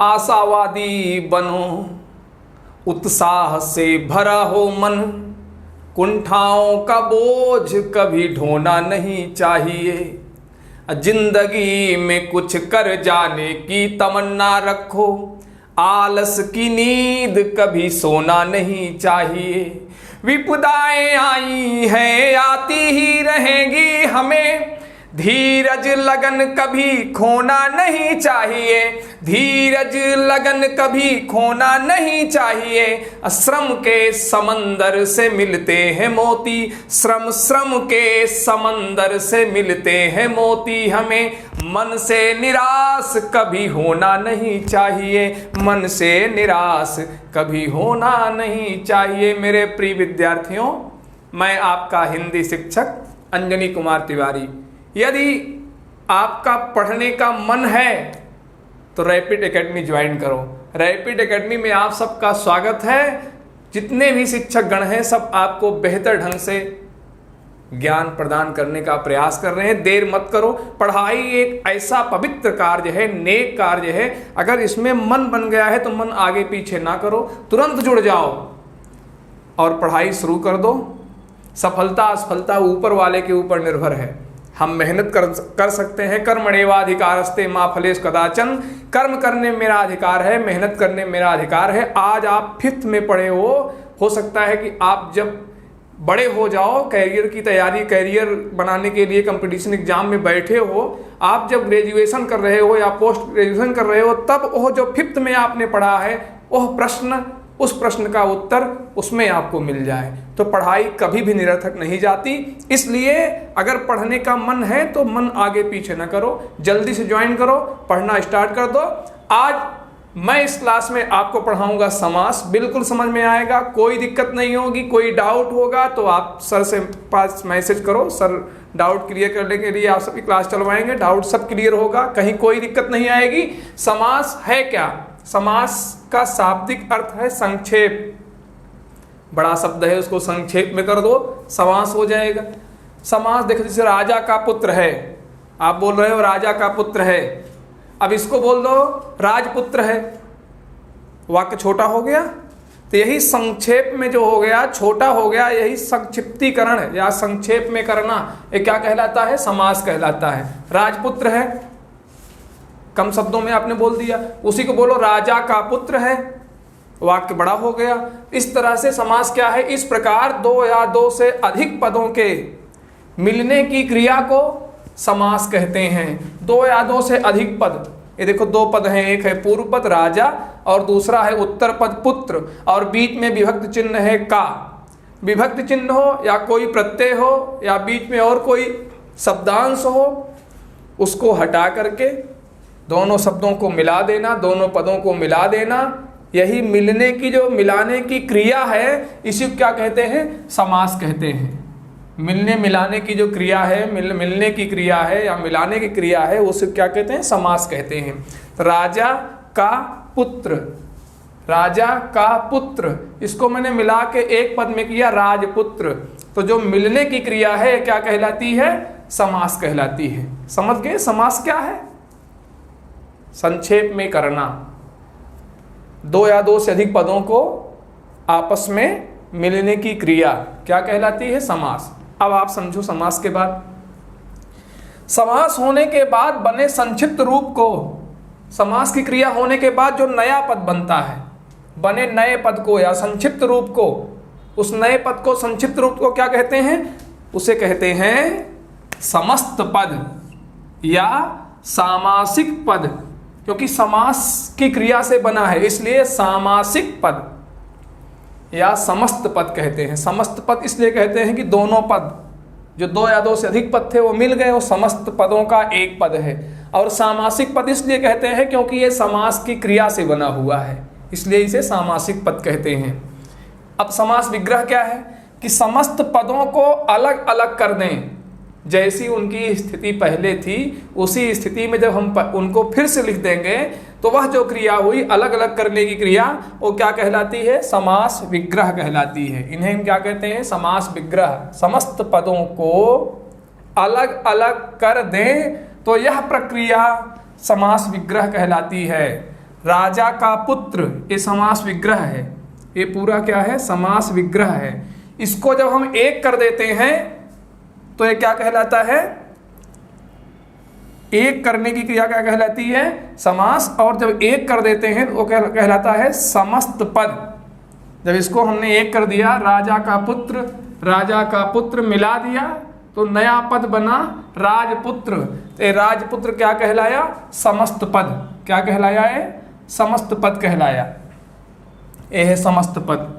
आशावादी बनो, उत्साह से भरा हो मन, कुंठाओं का बोझ कभी ढोना नहीं चाहिए। जिंदगी में कुछ कर जाने की तमन्ना रखो, आलस की नींद कभी सोना नहीं चाहिए। विपदाएं आई हैं आती ही रहेंगी, हमें धीरज लगन कभी खोना नहीं चाहिए। धीरज लगन कभी खोना नहीं चाहिए। श्रम के समंदर से मिलते हैं मोती, श्रम के समंदर से मिलते हैं मोती। हमें मन से निराश कभी होना नहीं चाहिए, मन से निराश कभी होना नहीं चाहिए। मेरे प्रिय विद्यार्थियों, मैं आपका हिंदी शिक्षक अंजनी कुमार तिवारी। यदि आपका पढ़ने का मन है तो रैपिड एकेडमी ज्वाइन करो। रैपिड एकेडमी में आप सबका स्वागत है। जितने भी शिक्षक गण हैं सब आपको बेहतर ढंग से ज्ञान प्रदान करने का प्रयास कर रहे हैं। देर मत करो। पढ़ाई एक ऐसा पवित्र कार्य है, नेक कार्य है। अगर इसमें मन बन गया है तो मन आगे पीछे ना करो, तुरंत जुड़ जाओ और पढ़ाई शुरू कर दो। सफलता असफलता ऊपर वाले के ऊपर निर्भर है। हम मेहनत कर सकते हैं। कर्मण्येवाधिकारस्ते मा फलेषु कदाचन। कर्म करने मेरा अधिकार है, मेहनत करने मेरा अधिकार है। आज आप 5th में पढ़े हो सकता है कि आप जब बड़े हो जाओ, कैरियर की तैयारी, कैरियर बनाने के लिए कंपटीशन एग्जाम में बैठे हो, आप जब ग्रेजुएशन कर रहे हो या पोस्ट ग्रेजुएशन कर रहे हो, तब वो जो 5th में आपने पढ़ा है वह प्रश्न, उस प्रश्न का उत्तर उसमें आपको मिल जाए। तो पढ़ाई कभी भी निरर्थक नहीं जाती। इसलिए अगर पढ़ने का मन है तो मन आगे पीछे न करो, जल्दी से ज्वाइन करो, पढ़ना स्टार्ट कर दो। आज मैं इस क्लास में आपको पढ़ाऊंगा समास। बिल्कुल समझ में आएगा, कोई दिक्कत नहीं होगी। कोई डाउट होगा तो आप सर से पास मैसेज करो, सर डाउट क्लियर करने के लिए आप सबकी क्लास चलवाएंगे। डाउट सब क्लियर होगा, कहीं कोई दिक्कत नहीं आएगी। समास है क्या? समास का शाब्दिक अर्थ है संक्षेप। बड़ा शब्द है, उसको संक्षेप में कर दो, समास हो जाएगा। समास देखो, जैसे राजा का पुत्र है, आप बोल रहे हो राजा का पुत्र है, अब इसको बोल दो राजपुत्र है, वाक्य छोटा हो गया। तो यही संक्षेप में जो हो गया, छोटा हो गया, यही संक्षिप्तीकरण या संक्षेप में करना, ये क्या कहलाता है? समास कहलाता है। राजपुत्र है, कम शब्दों में आपने बोल दिया। उसी को बोलो राजा का पुत्र है, वाक्य बड़ा हो गया। इस तरह से समास क्या है? इस प्रकार दो या दो से अधिक पदों के मिलने की क्रिया को समास कहते हैं। दो या दो से अधिक पद, ये देखो 2 पद हैं, एक है पूर्व पद राजा और दूसरा है उत्तर पद पुत्र, और बीच में विभक्त चिन्ह है का। विभक्त चिन्ह हो या कोई प्रत्यय हो या बीच में और कोई शब्दांश हो, उसको हटा करके दोनों शब्दों को मिला देना, दोनों पदों को मिला देना। यही मिलने की, जो मिलाने की क्रिया है, इसी को क्या कहते हैं? समास कहते हैं। मिलने मिलाने की जो क्रिया है, मिलने की क्रिया है या मिलाने की क्रिया है, उसे क्या कहते हैं? समास कहते हैं। राजा का पुत्र, राजा का पुत्र, इसको मैंने मिला के एक पद में किया राजपुत्र। तो जो मिलने की क्रिया है क्या कहलाती है? समास कहलाती है। समझ गए समास क्या है? संक्षेप में करना, 2 या 2 से अधिक पदों को आपस में मिलने की क्रिया क्या कहलाती है? समास। अब आप समझो समास के बाद, समास होने के बाद बने संक्षिप्त रूप को, समास की क्रिया होने के बाद जो नया पद बनता है, बने नए पद को या संक्षिप्त रूप को, उस नए पद को, संक्षिप्त रूप को क्या कहते हैं? उसे कहते हैं समस्त पद या सामासिक पद। क्योंकि समास की क्रिया से बना है, इसलिए सामासिक पद या समस्त पद कहते हैं। समस्त पद इसलिए कहते हैं कि दोनों पद, जो 2 या 2 से अधिक पद थे वो मिल गए, वो समस्त पदों का एक पद है। और सामासिक पद इसलिए कहते हैं क्योंकि ये समास की क्रिया से बना हुआ है, इसलिए इसे सामासिक पद कहते हैं। अब समास विग्रह क्या है? कि समस्त पदों को अलग अलग कर दें, जैसी उनकी स्थिति पहले थी उसी स्थिति में जब हम उनको फिर से लिख देंगे तो वह जो क्रिया हुई अलग अलग करने की क्रिया, वो क्या कहलाती है? समास विग्रह कहलाती है। इन्हें हम क्या कहते हैं? समास विग्रह। समस्त पदों को अलग अलग कर दें तो यह प्रक्रिया समास विग्रह कहलाती है। राजा का पुत्र, ये समास विग्रह है, ये पूरा क्या है, समास विग्रह है। इसको जब हम एक कर देते हैं तो ये क्या कहलाता है, एक करने की क्रिया क्या कहलाती है, समास। और जब एक कर देते हैं तो वो कहलाता है समस्त पद। जब इसको हमने एक कर दिया, राजा का पुत्र मिला दिया तो नया पद बना राजपुत्र। तो राजपुत्र क्या कहलाया, समस्त पद। क्या कहलाया है, समस्त पद कहलाया। ये है समस्त पद।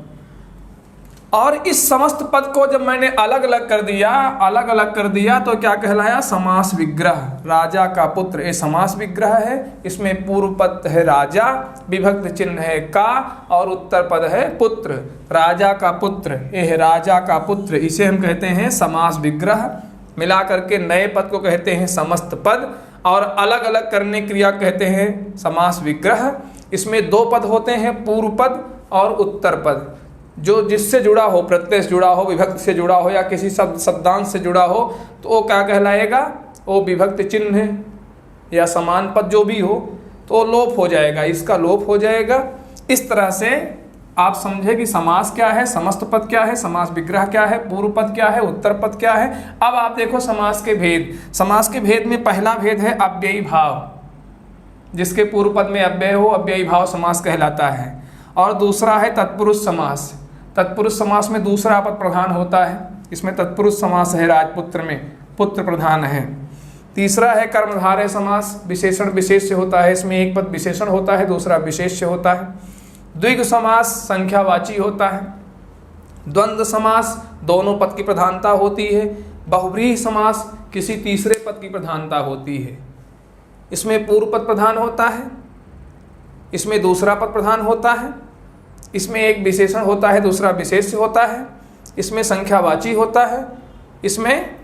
और इस समस्त पद को जब मैंने अलग अलग कर दिया तो क्या कहलाया, समास विग्रह। राजा का पुत्र ये समास विग्रह है। इसमें पूर्व पद है राजा, विभक्त चिन्ह है का, और उत्तर पद है पुत्र। राजा का पुत्र, ये है राजा का पुत्र, इसे हम कहते हैं समास विग्रह। मिला करके नए पद को कहते हैं समस्त पद, और अलग अलग करने क्रिया कहते हैं समास विग्रह। इसमें दो पद होते हैं, पूर्व पद और उत्तर पद। जो जिससे जुड़ा हो, प्रत्यय से जुड़ा हो, विभक्त से जुड़ा हो, या किसी शब्दांश से जुड़ा हो, तो वो क्या कहलाएगा, वो विभक्त चिन्ह है या समान पद जो भी हो तो लोप हो जाएगा, इसका लोप हो जाएगा। इस तरह से आप समझे कि समास क्या है, समस्त पद क्या है, समास विग्रह क्या है, पूर्व पद क्या है, उत्तर पद क्या है। अब आप देखो समास के भेद। समास के भेद में पहला भेद है अव्ययी भाव, जिसके पूर्व पद में अव्यय हो, अव्ययी भाव समास कहलाता है। और दूसरा है तत्पुरुष समास। तत्पुरुष समास में दूसरा पद प्रधान होता है, इसमें तत्पुरुष समास है, राजपुत्र में पुत्र प्रधान है। तीसरा है कर्मधारय समास, विशेषण विशेष से होता है, इसमें एक पद विशेषण होता है, दूसरा विशेष से होता है। द्विग समास संख्यावाची होता है। द्वंद्व समास दोनों पद की प्रधानता होती है। बहुव्रीहि समास किसी तीसरे पद की प्रधानता होती है। इसमें पूर्व पद प्रधान होता है, इसमें दूसरा पद प्रधान होता है, इसमें एक विशेषण होता है, दूसरा विशेष होता है, इसमें संख्यावाची होता है, इसमें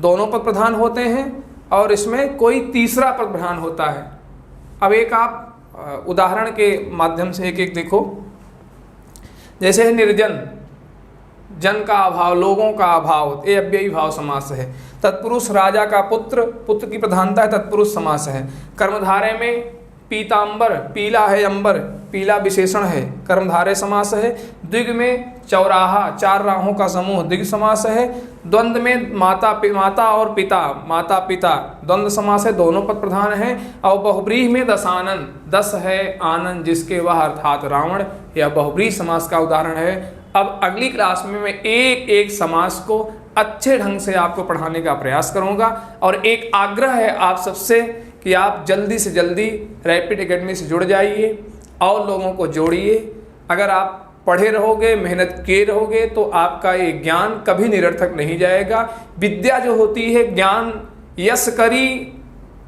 दोनों पद प्रधान होते हैं, और इसमें कोई तीसरा पद प्रधान होता है। अब एक आप उदाहरण के माध्यम से एक एक देखो। जैसे है निर्जन, जन का अभाव, लोगों का अभाव, ये अव्ययी भाव समास है। तत्पुरुष राजा का पुत्र, पुत्र की प्रधानता है, तत्पुरुष समास है। कर्मधारय में पीतांबर, पीला है अंबर, पीला विशेषण है, कर्मधारय समास है। द्विग में चौराहा, चार राहों का समूह, द्विग समास है। द्वंद्व में माता और पिता, माता पिता, द्वंद्व समास है, दोनों पद प्रधान है। और बहुव्रीहि में दशानन, 10 है आनंद जिसके वह अर्थात रावण, यह बहुव्रीहि समास का उदाहरण है। अब अगली क्लास में मैं एक एक समास को अच्छे ढंग से आपको पढ़ाने का प्रयास करूंगा। और एक आग्रह है आप सबसे कि आप जल्दी से जल्दी रैपिड एकेडमी से जुड़ जाइए और लोगों को जोड़िए। अगर आप पढ़े रहोगे, मेहनत किए रहोगे, तो आपका ये ज्ञान कभी निरर्थक नहीं जाएगा। विद्या जो होती है, ज्ञान यश करी,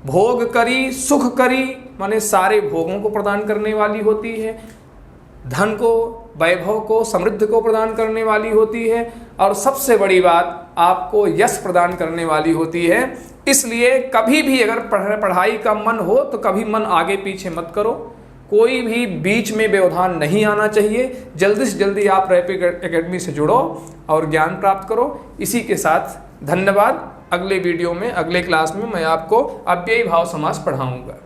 भोग करी, सुख करी, माने सारे भोगों को प्रदान करने वाली होती है, धन को, वैभव को, समृद्धि को प्रदान करने वाली होती है, और सबसे बड़ी बात आपको यश प्रदान करने वाली होती है। इसलिए कभी भी अगर पढ़ाई का मन हो तो कभी मन आगे पीछे मत करो, कोई भी बीच में व्यवधान नहीं आना चाहिए। जल्दी से जल्दी आप रैपिड एकेडमी से जुड़ो और ज्ञान प्राप्त करो। इसी के साथ धन्यवाद। अगले वीडियो में, अगले क्लास में मैं आपको अव्ययी भाव समास पढ़ाऊंगा।